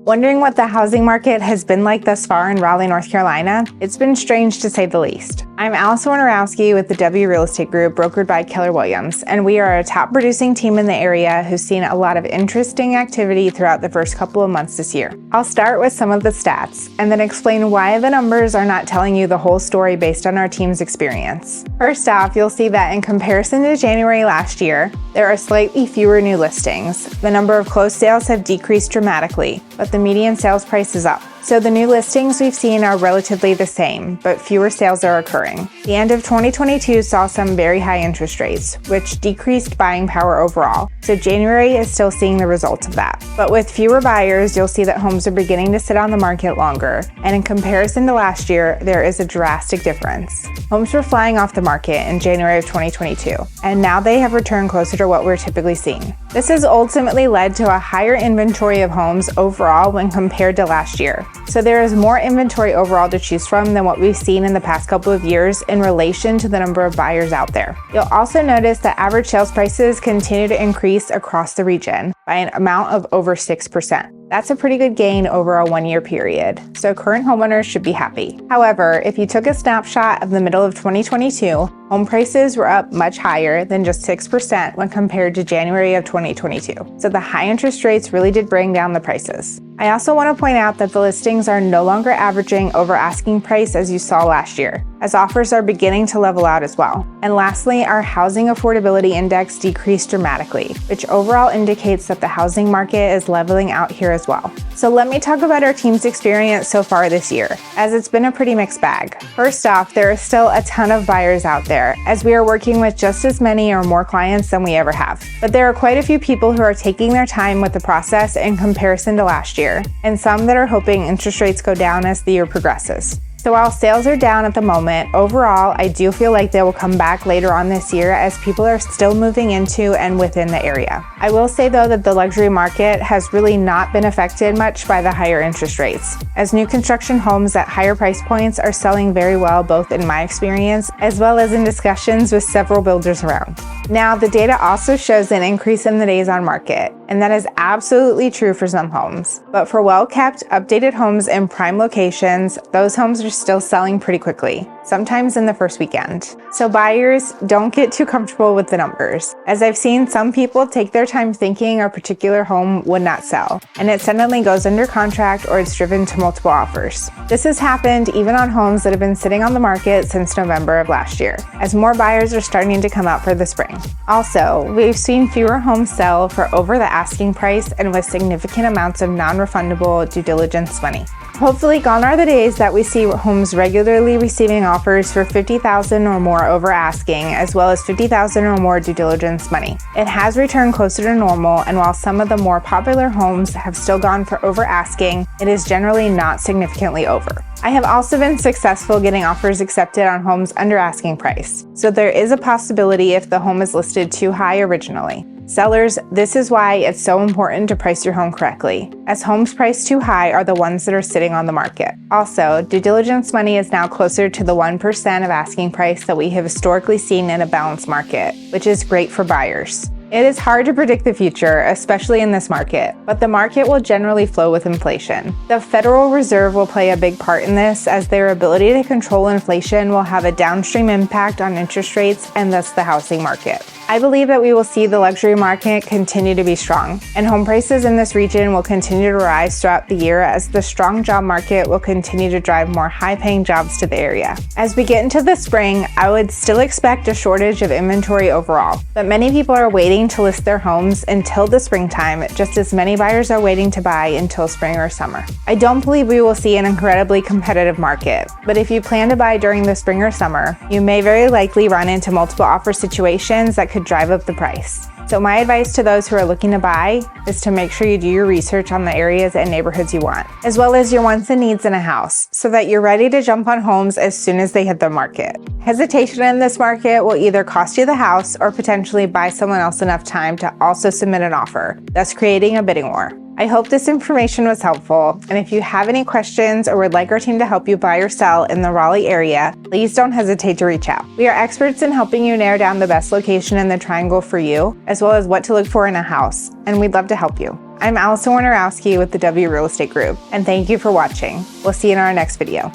Wondering what the housing market has been like thus far in Raleigh, North Carolina? It's been strange to say the least. I'm Allison Wojnarowski with the W Real Estate Group, brokered by Keller Williams, and we are a top producing team in the area who's seen a lot of interesting activity throughout the first couple of months this year. I'll start with some of the stats and then explain why the numbers are not telling you the whole story based on our team's experience. First off, you'll see that in comparison to January last year, there are slightly fewer new listings. The number of closed sales have decreased dramatically, but the median sales price is up. So the new listings we've seen are relatively the same, but fewer sales are occurring. The end of 2022 saw some very high interest rates, which decreased buying power overall. So January is still seeing the results of that. But with fewer buyers, you'll see that homes are beginning to sit on the market longer. And in comparison to last year, there is a drastic difference. Homes were flying off the market in January of 2022, and now they have returned closer to what we're typically seeing. This has ultimately led to a higher inventory of homes overall when compared to last year. So there is more inventory overall to choose from than what we've seen in the past couple of years in relation to the number of buyers out there. You'll also notice that average sales prices continue to increase across the region by an amount of over 6%. That's a pretty good gain over a one-year period, so current homeowners should be happy. However, if you took a snapshot of the middle of 2022, home prices were up much higher than just 6% when compared to January of 2022. So the high interest rates really did bring down the prices. I also want to point out that the listings are no longer averaging over asking price as you saw last year, as offers are beginning to level out as well. And lastly, our housing affordability index decreased dramatically, which overall indicates that the housing market is leveling out here as well. So let me talk about our team's experience so far this year, as it's been a pretty mixed bag. First off, there is still a ton of buyers out there, as we are working with just as many or more clients than we ever have. But there are quite a few people who are taking their time with the process in comparison to last year, and some that are hoping interest rates go down as the year progresses. So while sales are down at the moment, overall, I do feel like they will come back later on this year as people are still moving into and within the area. I will say though that the luxury market has really not been affected much by the higher interest rates, as new construction homes at higher price points are selling very well, both in my experience as well as in discussions with several builders around. Now, the data also shows an increase in the days on market, and that is absolutely true for some homes. But for well-kept, updated homes in prime locations, those homes are still selling pretty quickly, sometimes in the first weekend. So buyers, don't get too comfortable with the numbers, as I've seen some people take their time thinking a particular home would not sell, and it suddenly goes under contract or it's driven to multiple offers. This has happened even on homes that have been sitting on the market since November of last year, as more buyers are starting to come out for the spring. Also, we've seen fewer homes sell for over the asking price and with significant amounts of non-refundable due diligence money. Hopefully gone are the days that we see homes regularly receiving offers for $50,000 or more over asking, as well as $50,000 or more due diligence money. It has returned closer to normal, and while some of the more popular homes have still gone for over asking, it is generally not significantly over. I have also been successful getting offers accepted on homes under asking price, so there is a possibility if the home is listed too high originally. Sellers, this is why it's so important to price your home correctly, as homes priced too high are the ones that are sitting on the market. Also, due diligence money is now closer to the 1% of asking price that we have historically seen in a balanced market, which is great for buyers. It is hard to predict the future, especially in this market, but the market will generally flow with inflation. The Federal Reserve will play a big part in this, as their ability to control inflation will have a downstream impact on interest rates and thus the housing market. I believe that we will see the luxury market continue to be strong, and home prices in this region will continue to rise throughout the year as the strong job market will continue to drive more high-paying jobs to the area. As we get into the spring, I would still expect a shortage of inventory overall, but many people are waiting to list their homes until the springtime, just as many buyers are waiting to buy until spring or summer. I don't believe we will see an incredibly competitive market, but if you plan to buy during the spring or summer, you may very likely run into multiple offer situations that could drive up the price. So my advice to those who are looking to buy is to make sure you do your research on the areas and neighborhoods you want, as well as your wants and needs in a house, so that you're ready to jump on homes as soon as they hit the market. Hesitation in this market will either cost you the house or potentially buy someone else enough time to also submit an offer, thus creating a bidding war. I hope this information was helpful, and if you have any questions or would like our team to help you buy or sell in the Raleigh area, please don't hesitate to reach out. We are experts in helping you narrow down the best location in the triangle for you, as well as what to look for in a house, and we'd love to help you. I'm Allison Wojnarowski with the W Real Estate Group, and thank you for watching. We'll see you in our next video.